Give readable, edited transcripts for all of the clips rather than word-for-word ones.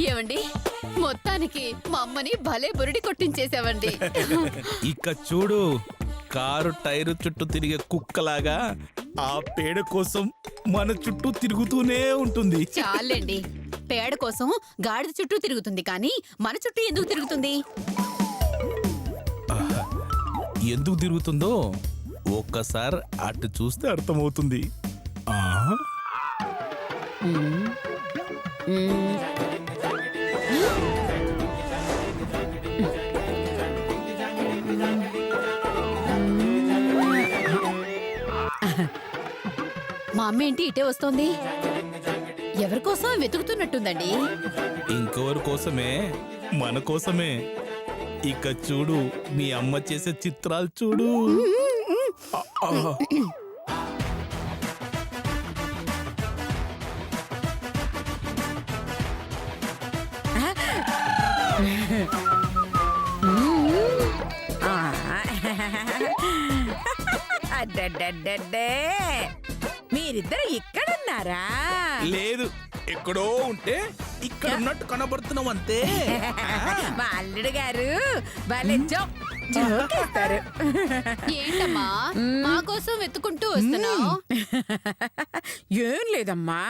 ఏమండి, మొత్తానికి మా అమ్మని భలే బురిడి కొట్టించేసావండి. ఇక చూడు, కారు టైరు చుట్టూ తిరిగే కుక్కలాగా ఆ పేడ కోసం మన చుట్టూ తిరుగుతూనే ఉంటుంది. చాలండి, పేడ కోసం గాడిద చుట్టూ తిరుగుతుంది కానీ మన చుట్టూ ఎందుకు తిరుగుతుంది? ఎందుకు తిరుగుతుందో ఒక్కసారి అటు చూస్తే అర్థమవుతుంది. మా అమ్మ ఏంటి ఇటే వస్తోంది? ఎవరి కోసం వెతుకుతున్నట్టుందండి. ఇంకెవరి కోసమే, మన కోసమే. ఇక చూడు, మీ అమ్మ చేసే చిత్రాలు చూడు. మీరిద్దరు ఇక్కడున్నారా? లేదు, ఎక్కడో ఉంటే ఇక్కడ ఉన్నట్టు కనబడుతున్నాం అంతే. మా అల్లుడు గారు భలే జోకేస్తారు. ఏంటమ్మా మా కోసం వెతుకుంటూ వస్తున్నావు? ఏం లేదమ్మా,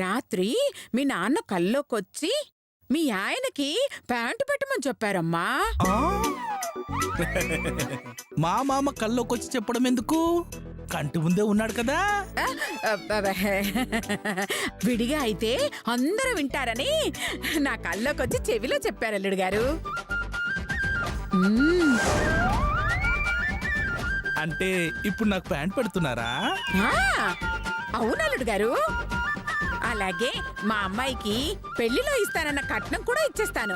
రాత్రి మీ నాన్న కల్లోకొచ్చి మీ ఆయనకి ప్యాంటు పెట్టమని చెప్పారమ్మా. మా మామ కల్లోకొచ్చి చెప్పడం ఎందుకు? కంటి ముందే ఉన్నాడు కదా. విడిగా అయితే అందరూ వింటారని నా కల్లోకొచ్చి చెవిలో చెప్పారు అల్లుడు గారు. అంటే ఇప్పుడు నాకు ప్యాంట్ పెడుతున్నారా? అవును అల్లుడు గారు. అలాగే మా అమ్మాయికి పెళ్లిలో ఇస్తానన్న కట్నం కూడా ఇచ్చేస్తాను.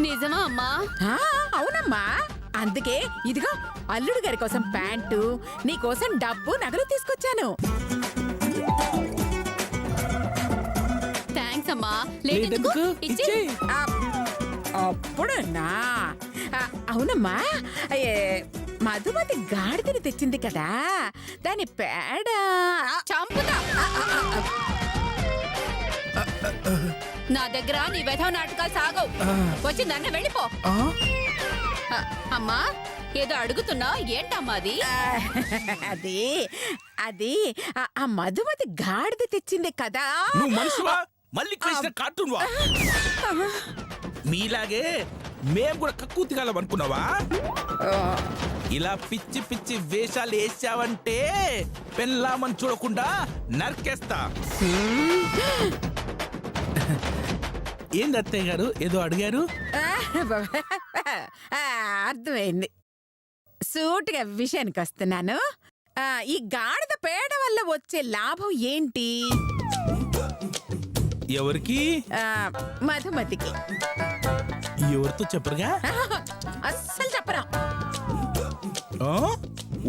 నిజమా అమ్మా? అవునమ్మా. అందుకే ఇదిగో అల్లుడు గారి కోసం ప్యాంటు, నీ కోసం డబ్బు, నగలు తీసుకొచ్చాను. థ్యాంక్స్ అమ్మా. లేదెందుకు? ఇచ్చేయ్. అప్పుడన్నా? అవునమ్మా, మధుమతి గాడిదని తెచ్చింది కదా, దాని పేడ చంపుతా. నా దగ్గర నీ వెధవ నాటకాలు సాగవు. వచ్చిందన్న వెళ్ళిపో. అమ్మా, ఏదో అడుగుతున్నా, ఏంటమ్మా అది? అది అది ఆ మధుమతి గాడిద తెచ్చింది కదా. నువ్వు మనుషువా? మళ్ళీ కృష్ణ కార్టూన్ వా? మీలాగే మేం కూడా కక్కుతిగాలం అనుకున్నావా? ఇలా పిచ్చి పిచ్చి వేషాలు వేసావంటే పెళ్ళామని చూడకుండా నరికేస్తా. ఏంది అత్తయ్య గారు ఏదో అడిగారు? అర్థమైంది. సూటిగా విషయానికి వస్తున్నాను. ఈ గాడిద పేడ వల్ల వచ్చే లాభం ఏంటి? ఎవరికి? మధుమతికి. ఎవరితో చెప్పరుగా? అస్సలు చెప్పరా.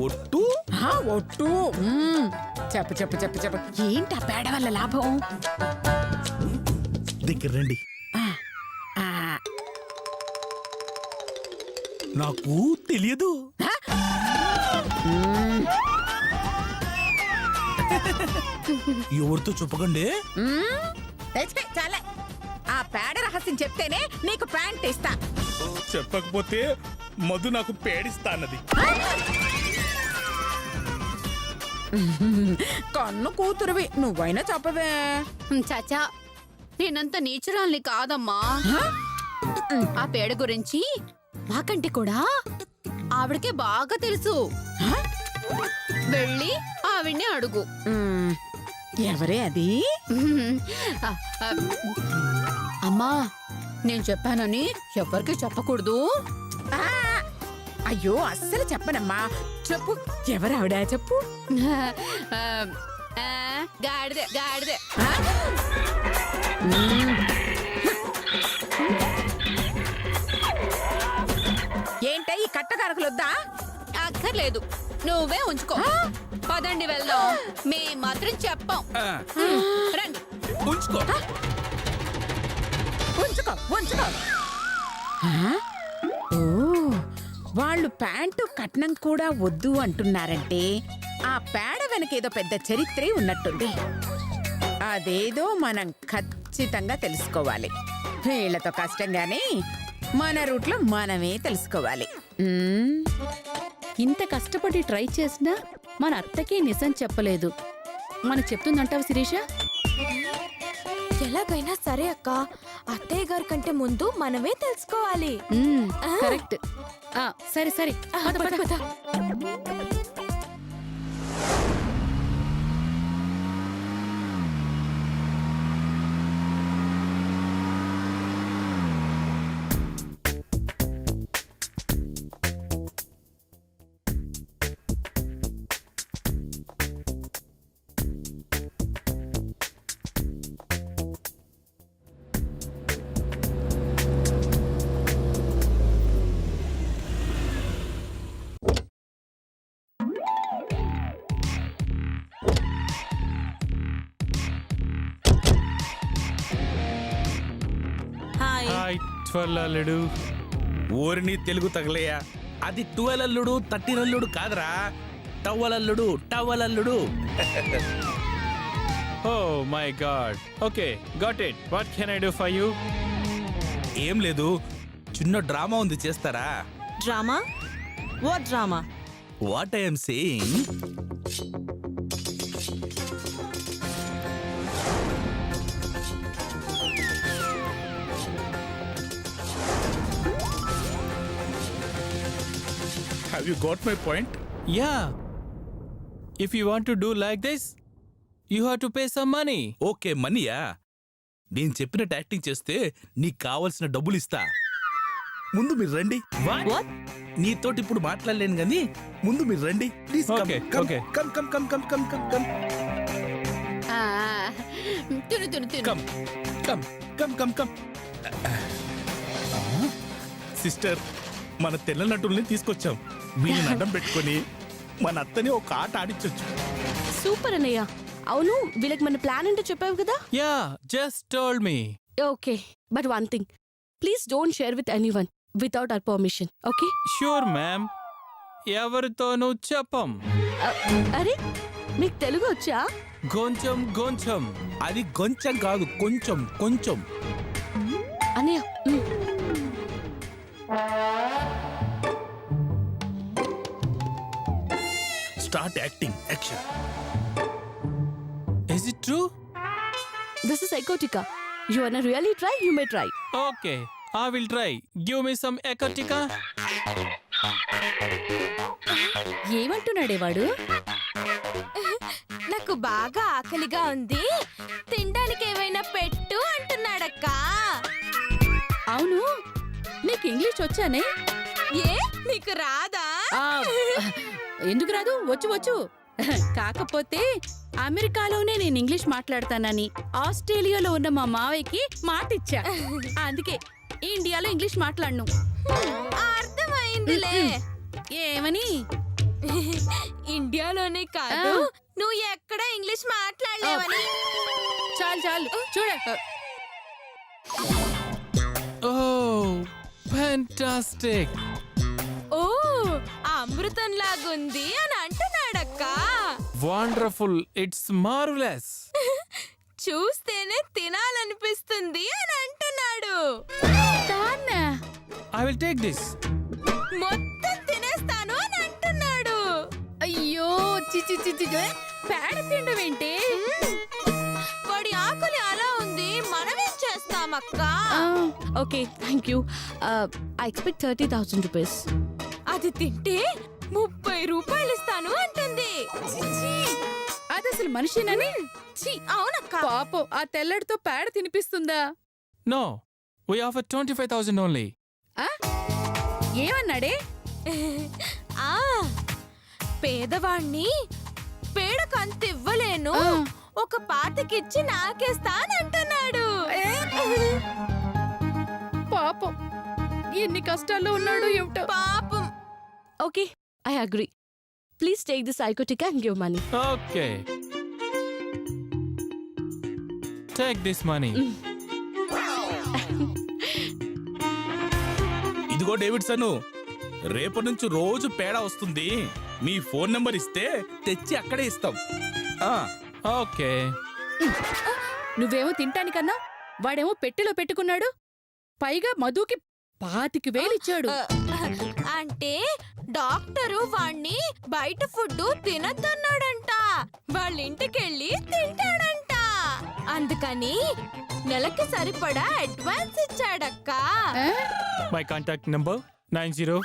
ఒట్టు? ఒట్టు. చెప్పు చెప్పు చెప్పు చెప్పు. ఏంటి ఆ పేడ వల్ల లాభం? దగ్గర రండి. నాకు తెలియదు. ఎవరితో చెప్పకండి. చాలే, ఆ పేడ రహస్యం చెప్తేనే నీకు ప్యాంట్ ఇస్తా. చెప్పకపోతే మధు నాకు పేడిస్తా అన్నది. కన్ను కూతురువి, నువ్వైనా చెప్పవే. చాచా, నేనంత నీచురాల్ని కాదమ్మా. ఆ పేడ గురించి మాకంటే కూడా ఆవిడకే బాగా తెలుసు. వెళ్ళి ఆవిడ్ని అడుగు. ఎవరే అది? అమ్మా, నేను చెప్పానని ఎవరికి చెప్పకూడదు. అయ్యో, అస్సలు చెప్పనమ్మా. చెప్పు, ఎవరావిడ చెప్పు. గాడిదే గాడిదే. ఏంట ఈ కట్టకారకులొద్దా? అక్కర్లేదు, నువ్వే ఉంచుకో. పదండి వెళ్దాం. మేం మాత్రం చెప్పాం. రండి. ఉంచుకో ఉంచుకో ఉంచుకో. వాళ్ళు ప్యాంటు కట్నం కూడా వద్దు అంటున్నారంటే ఆ పేడ వెనకేదో పెద్ద చరిత్రే ఉన్నట్టుంది. అదేదో మనం ఖచ్చితంగా తెలుసుకోవాలి. వీళ్లతో కష్టంగానే మన రూట్లో మనమే తెలుసుకోవాలి. ఇంత కష్టపడి ట్రై చేసినా మన అత్తకి నిజం చెప్పలేదు. మన చెప్తుందంటావు శిరీష? ఎలాగైనా సరే అక్క, అత్తయ్య గారి కంటే ముందు మనమే తెలుసుకోవాలి. కరెక్ట్. సరే సరే, పద, పద, పద. హాయ్ ట్వల్లల్లుడు. ఊరిని తెలుగు తగలేయా. అది 12 అల్లుడు 13 అల్లుడు కాదురా, టవ్వలల్లుడు టవ్వలల్లుడు. Oh my god. Okay, got it. What can I do for you? ఏం లేదు, చిన్న డ్రామా ఉంది, చేస్తారా? Drama? What drama? What I'm saying, have you got my point? Yeah. If you want to do like this, you have to pay some money. Okay, మనీయా? నేను చెప్పినట్టు acting చేస్తే నీకు కావలసిన డబ్బులు ఇస్తా. ముందు మీరు రండి. What? నీతోటి ఇప్పుడు మాట్లాడలేను గాని ముందు మీరు రండి please. Okay, okay. Come come come come come come come తిను తిను తిను. Come come come come come. Sister, మన తెల్ల నటుల్ని తీసుకొచ్చాం. వీళ్ళని అడ్డం పెట్టుకొని మన అత్తని ఒక ఆట ఆడించొచ్చు. సూపర్ అన్నయ్య. అవును, వీళ్ళకి మన ప్లాన్ ఏంటో చెప్పావు కదా? Yeah, just told me. Okay, but one thing, please don't share with anyone without hour permission. Okay? Sure, ma'am. ఎవరితోనూ చెప్పం. అరే, మీకు తెలుగు వచ్చా? కొంచెం కొంచెం. అది కొంచెం కాదు, కొంచెం కొంచెం. అన్నయ్య, start acting, action. Is it true? This is ecotica. You want really try? You may try. Okay, I will try. Give me some ecotica. ఏమంటున్నాడే వాడు? నాకు బాగా ఆకలిగా ఉంది, తినడానికి ఏమైనా పెట్టు అంటున్నాడక్క. అవును, నీకు ఇంగ్లీష్ వచ్చానే? ఏ, నీకు రాదా? ఆ, ఎందుకు రాదు? వచ్చు వచ్చు. కాకపోతే అమెరికాలోనే నేను ఇంగ్లీష్ మాట్లాడతానని ఆస్ట్రేలియాలో ఉన్న మా మావయ్యకి మాటిచ్చా. అందుకే ఇండియాలో ఇంగ్లీష్ మాట్లాడను. అర్థమైందిలే. ఏమని? ఇండియాలోనే కాదు, నువ్వు ఎక్కడ ఇంగ్లీష్ మాట్లాడలేవని. చాలు చాలు, చూడ. Oh, fantastic. ఓ, అమృతం లాగుంది అని అంటున్నాడక్క. Wonderful. It's marvelous. చూస్తేనే తినాలనిపిస్తుంది అని అంటున్నాడు. దాన్నా? I will take this. మొత్తం తినేస్తాను అని అంటున్నాడు. అయ్యో, చిచి చిచి, పేడ తిండం ఏంటి? వాడి ఆకలి అలా ఉంది, మనమేం చేస్తామక్క? Okay, thank you. I expect 30,000 rupees. అది తింటే 30 రూపాయలు ఇస్తాను అంటుంది. అది అసలు మనిషినని? ఛీ, అవునక్క. పాపం, ఆ తెల్లడితో పేడ తినిపిస్తుందా? No, we offer 25,000 only. ఏమన్నాడే? ఆ, పేదవాణ్ణి పేడకంత ఇవ్వలేను, ఒక పాతకిచ్చి నాకేస్తానంటున్నాడు. పాపం, ఎన్ని కష్టాల్లో ఉన్నాడు ఏమిటో. పాపం. Okay, I agree. Please take this ecotica and give money. Okay. Take this money. ఇదిగో డేవిడ్సన్, రేపటి నుంచి రోజు పేడ వస్తుంది. మీ ఫోన్ నెంబర్ ఇస్తే తెచ్చి అక్కడే ఇస్తాం. ఆ, ఓకే. నువ్వేమో తింటానికన్నా వాడేమో పెట్టెలో పెట్టుకున్నాడు. పైగా మధుకి 25,000 ఇచ్చాడు. అంటే డాక్టరు వాణ్ణి బయట ఫుడ్ తినద్దన్నాడంట. వాళ్ళ ఇంటికెళ్ళి తింటాడంట. అందుకని నెలకి సరిపడా అడ్వాన్స్ ఇచ్చాడక్క. ఆ? మై కాంటాక్ట్ నంబర్ 90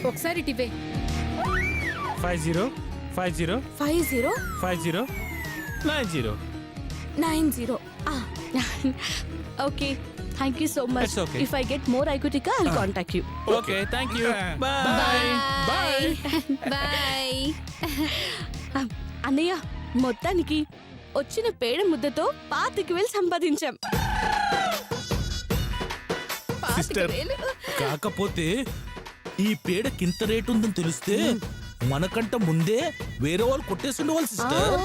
ఒకసారి టివే 50 50 50 50 90. 90. Okay, thank you so much. It's okay. If I get more Ikutika, I'll contact you. Okay, thank you. Bye. Bye. Bye bye. అన్నయ్య, మొత్తానికి వచ్చిన పేడ ముద్దతో 25,000 సంపాదించాం. సిస్టర్, కాకపోతే ఈ పేడకింత రేటు ఉందని తెలిస్తే మనకంట ముందే వేరే వాళ్ళు కొట్టేసి ఉండవాలి సిస్టర్.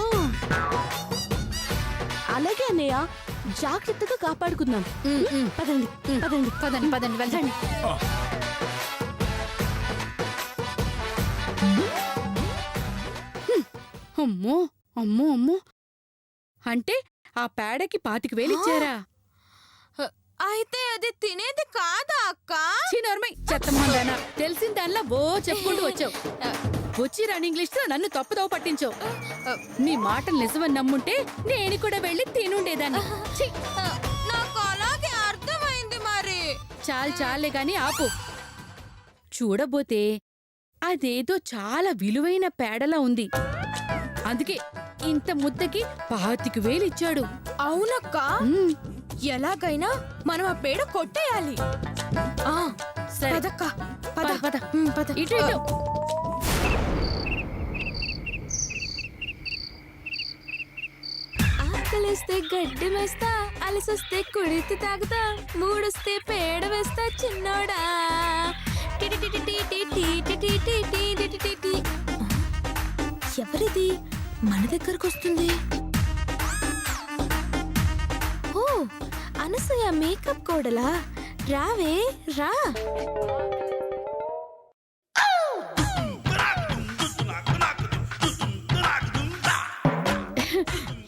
అలాగే అన్నయ్య, జాగ్రత్తగా కాపాడుకుందాం. పదండి పదండి పదండి పదండి వెళ్ళండి. అమ్మో అమ్మో అమ్మో, అంటే ఆ పేడకి 25,000 ఇచ్చారా? అయితే అది తినేది కాదా అక్క? చిన్నోర్మై చెత్తమందానా, తెలిసిన దానిలా బో చెప్పుకుంటూ వచ్చావు. వచ్చి రాని ఇంగ్లీష్ తో నన్ను తప్పుదోవ పట్టించావు. నీ మాటలు నిజమని నమ్ముంటే నేను కూడా వెళ్ళి తినుండేదాన్ని. ఛీ! నాకు అలాగే అర్థమైంది మరి. చాలే గాని ఆపు. చూడబోతే అదేదో చాలా విలువైన పేడలా ఉంది. అందుకే ఇంత ముద్దకి 25,000 ఇచ్చాడు. అవునక్క, ఉమ్, ఎలాగైనా మనం ఆ పేడ కొట్టేయాలి. ఆ, సరే. పదక్క, పద. పద, పద. పద. ఇటు ఇటు. ఆకలిస్తే గడ్డి వేస్తా, అలసొస్తే కుడితి తాగుతా, మూడొస్తే పేడ వేస్తా చిన్నోడా. ఎవరిది మన దగ్గరకు వస్తుంది? ఓ, అనసూయ మేకప్ కోడలా? రావే రా.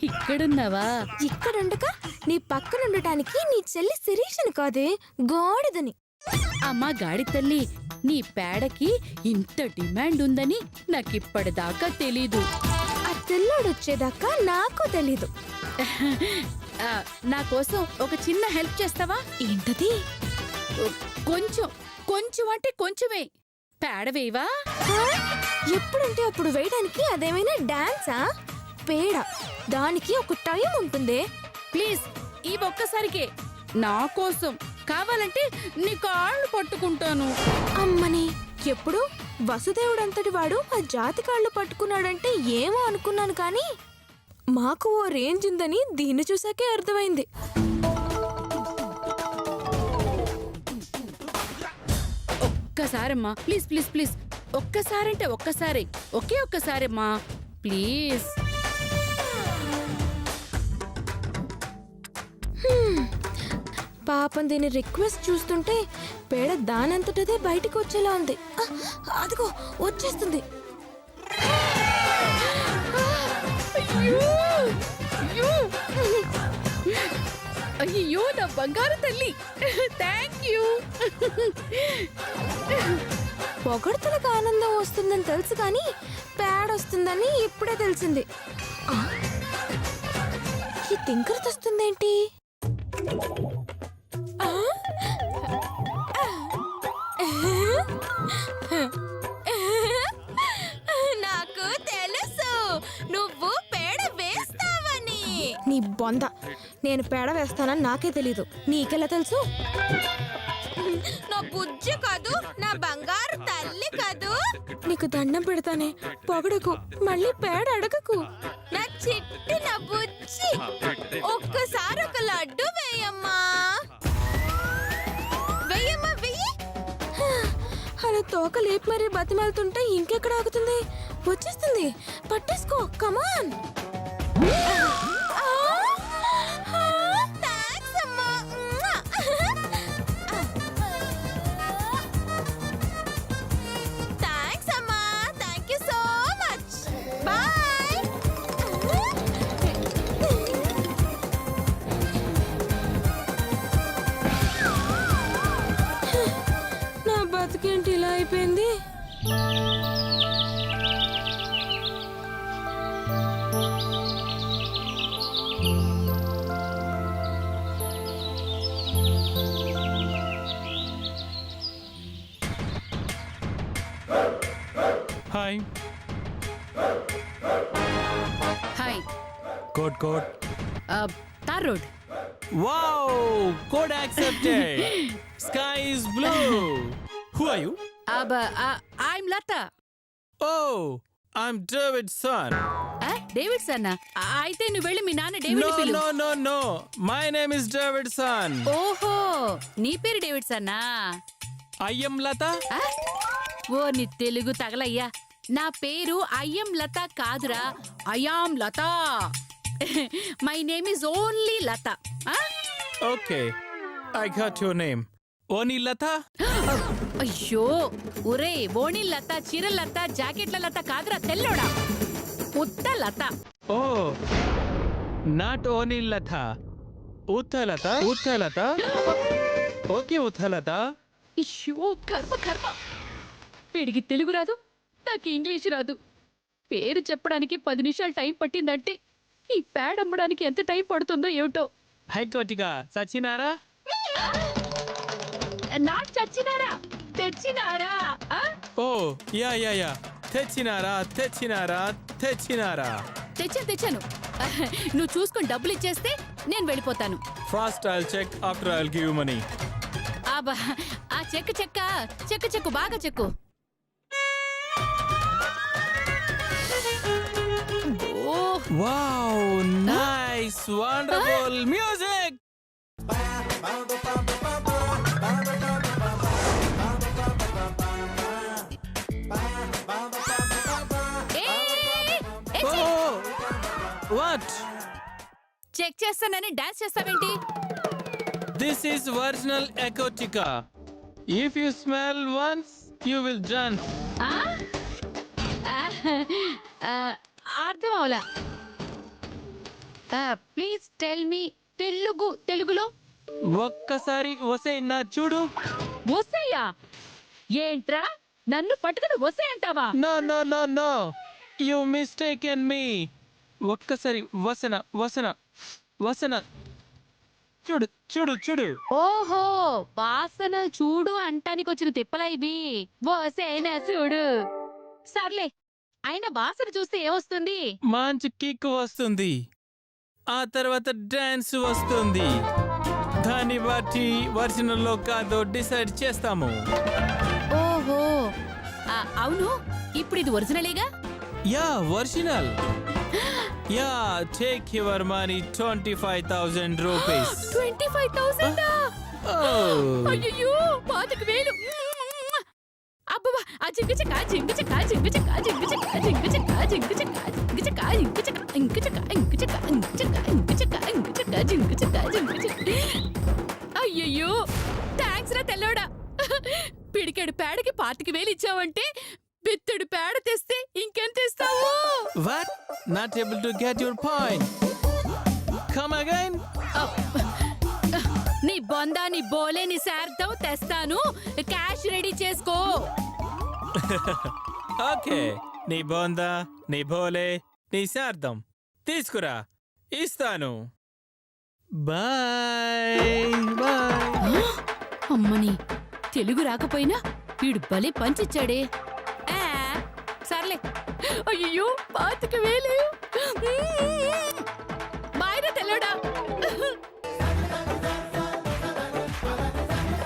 ఇక్కడున్నావా? ఇక్కడుండక నీ పక్కన ఉండటానికి నీ చెల్లి శిరీషని కాదే, గాడిదని. అమ్మా గాడి తల్లి, నీ పేడకి ఇంత డిమాండ్ ఉందని నాకిప్పటిదాకా తెలీదు. ఆ తెల్లోడు వచ్చేదాకా నాకు తెలీదు. ఆ, నా కోసం ఒక చిన్న హెల్ప్ చేస్తావా? ఏంటది? కొంచెం కొంచెం అంటే కొంచెమే పేడ వేయవా? ఆ? ఎప్పుడంటే అప్పుడు వేయడానికి అదేమైనా డాన్సా? పేడ, దానికి ఒక టైం ఉంటుంది. ప్లీజ్ ఈ ఒక్కసారికే నా కోసం. కావాలంటే నీ కాళ్ళు పట్టుకుంటాను. అమ్మని, ఎప్పుడు వసుదేవుడంతటి వాడు ఆ జాతి కాళ్ళు పట్టుకున్నాడంటే ఏమో అనుకున్నాను, కానీ మాకు ఓ రేంజ్ ఉందని దీన్ని చూసాకే అర్థమైంది. ఒక్కసారమ్మా, ప్లీజ్ ప్లీజ్ ప్లీజ్. ఒక్కసారంటే ఒక్కసారి, ఒకే ఒక్కసారమ్మా ప్లీజ్. పాపం దీని రిక్వెస్ట్ చూస్తుంటే పేడ దానంతటదే బయటికి వచ్చేలా ఉంది. ఆ, అదిగో వచ్చేస్తుంది. అయ్యో నా బంగారు తల్లి, థ్యాంక్ యూ. పొగడ్తలకు ఆనందం వస్తుందని తెలుసు, కానీ పేడ వస్తుందని ఇప్పుడే తెలిసింది. ఆ, ఈ తింకరత వస్తుందేంటి? ఆ? నాకు తెలుసు నువ్వు పేడ వేస్తావని. నీ బొంద, నేను పేడ వేస్తానని నాకే తెలీదు, నీకెలా తెలుసు? నా బుజ్జి కాదు, నా బంగారు తల్లి కాదు. నీకు దండం పెడతానే, పొగడకు, మళ్ళీ పేడ అడగకు. నా చిట్టి, నా బుజ్జి, ఒక్కసారి ఒక లడ్డు వేయమ్మా. వెయ్యమ్మా, వెయ్యి. అలా తోక లేపి మరీ బతిమాలుతుంటే ఇంకెక్కడ ఆగుతుంది? వచ్చేస్తుంది, పట్టేసుకో, కమాన్. Hi. Hi Code. Tar road. Wow! Code accepted. Sky is blue. Who are you? I'm Latha. Oh, I'm David's son. David సన్నా? అయితే నువ్వు వెళ్ళి మీ నాన్న డేవిడ్ పిలు. No. My name is David's son. ఓహో, నీ పేరు David Sanna? I am Lata. ఓ నీ తెలుగు తగలయ్యా. నా పేరు ఐఎం లత కాదురా, I'm Latha. My name is only Latha. Okay, I got your name. Oni Lata? అయ్యో ఒరే, ఓణి లత, చీర లత, జాకెట్ల లత కాదురా తెల్లోడా, ఉత్త లత. Oh, not Oni Lata. Utha Lata? Okay, Utha Lata. అయ్యో కర్మ. వీడికి తెలుగు రాదు, నాకు ఇంగ్లీష్ రాదు. పేరు చెప్పడానికి 10 నిమిషాలు టైం పట్టిందంటే ఈ ప్యాడ్ అమ్మడానికి ఎంత టైం పడుతుందో ఏమిటో. Hi, Kotika. Sachinara? నాకు చచ్చినారా తెచ్చినారా? Oh, yeah. Techinara. తెచ్చాను. నువ్వు చూసుకొని డబ్బులు ఇచ్చేస్తే నేను వెళ్ళిపోతాను. First, I'll check. After, I'll give you money. అబ్బా, ఆ చెక్కు బాగా చెక్కు. Wow, nice, wonderful music. Oh, what? Check చేస్తానని డాన్స్ చేస్తావేంటి? This is original Ecotica. If you smell once, you will jump. అర్థం అవలా. ప్లీజ్ టెల్ మీ తెలుగులో. ఒక్కసారి వసే నా చూడు. వస్తాయా? ఏంట్రా నన్ను పట్టుకుని వస్తాయి అంటావా? No. You mistaken me. ఒక్కసారి వసన చూడు. ఓహో, వాసన చూడు అంటానికి వచ్చిన తిప్పలా ఇవి. వసేనా చూడు. సర్లే, అయినా వాసన చూస్తే ఏమొస్తుంది? మంచి కిక్ వస్తుంది, ఆ తర్వాత డాన్స్ వస్తుంది. దాన్ని బట్టి ఒరిజినల్ లో కాదో డిసైడ్ చేస్తాము. ఓహో, అవును, ఇప్పుడు ఇది ఒరిజినలేగా? Yeah, original. Yeah, take your money 25,000 rupees. 25,000? అయ్యో, 25,000. అబ్బబ్బా, ఆ జింగుచక అయ్యయ్యో, థ్యాంక్స్ రా తెల్లోడా. పిడికెడు పేడకి 25,000 ఇచ్చావంటే బిత్తడు పేడ తెస్తే ఇంకెంత ఇస్తావు? What? Not able to get your point. Come again. నీ బొందా, నీ బోలే, నీ శార్థం తెస్తాను. క్యాష్ రెడీ చేసుకో. ఓకే, నీ బొందా, నీ భోలే, నీ శార్థం తీసుకురా, ఇస్తాను. బాయ్. అమ్మని, తెలుగు రాకపోయినా వీడు భలే పంచిచ్చాడే. సర్లే. అయ్యో, 25,000. బాయ్రా తెల్లోడా.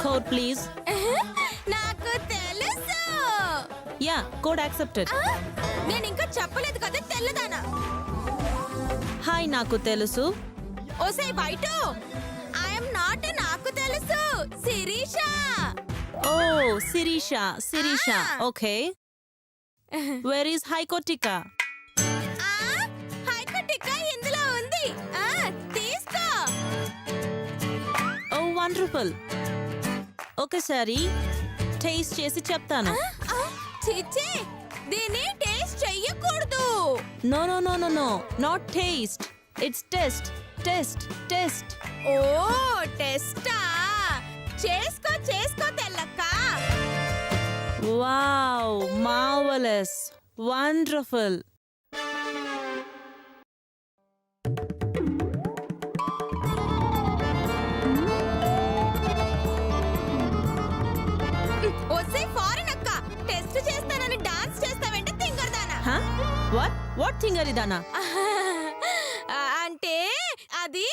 Code please. నాకు తెలుసు. Yeah, code accepted. నేను ఇంకా చెప్పలేదు కదా తెల్లదానా. Hi, నాకు తెలుసు. ఓసే వైటు, ఐ యామ్ నాట్ నాకు తెలుసు, Sirisha. Oh, Sirisha. Okay. Where is Haikotika? హైకోటికా ఇందులో ఉంది. తీసుకో. Oh, wonderful. ఒకసారి టేస్ట్ చేసి చెప్తాను. చిచ్చి, దీన్ని టేస్ట్ చెయ్యకూడదు. No. Not taste. It's test. ఓ, టెస్టా? చేసుకో తెల్లక్క. Wow marvellous wonderful. వచ్చే ఫారెన్ అక్క టెస్ట్ చేస్తానని డాన్స్ చేస్తావంటే తింగరదానా. వాట్ థింగరిదానా? అంటే అది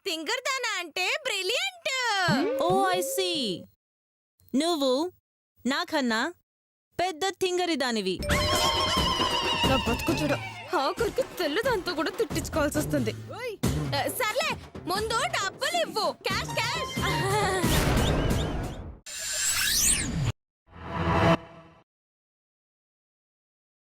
తింగరదానా అంటే బ్రిలియంట్. Oh I see. నువ్వు నాకన్నా పెద్ద థింగరిదానివి. నా బతుకు చూడు, ఆఖరికి తెల్లదాంతో కూడా తిట్టించుకోవాల్సి వస్తుంది. సర్లే ముందు డబ్బులు ఇవ్వు. Cash cash.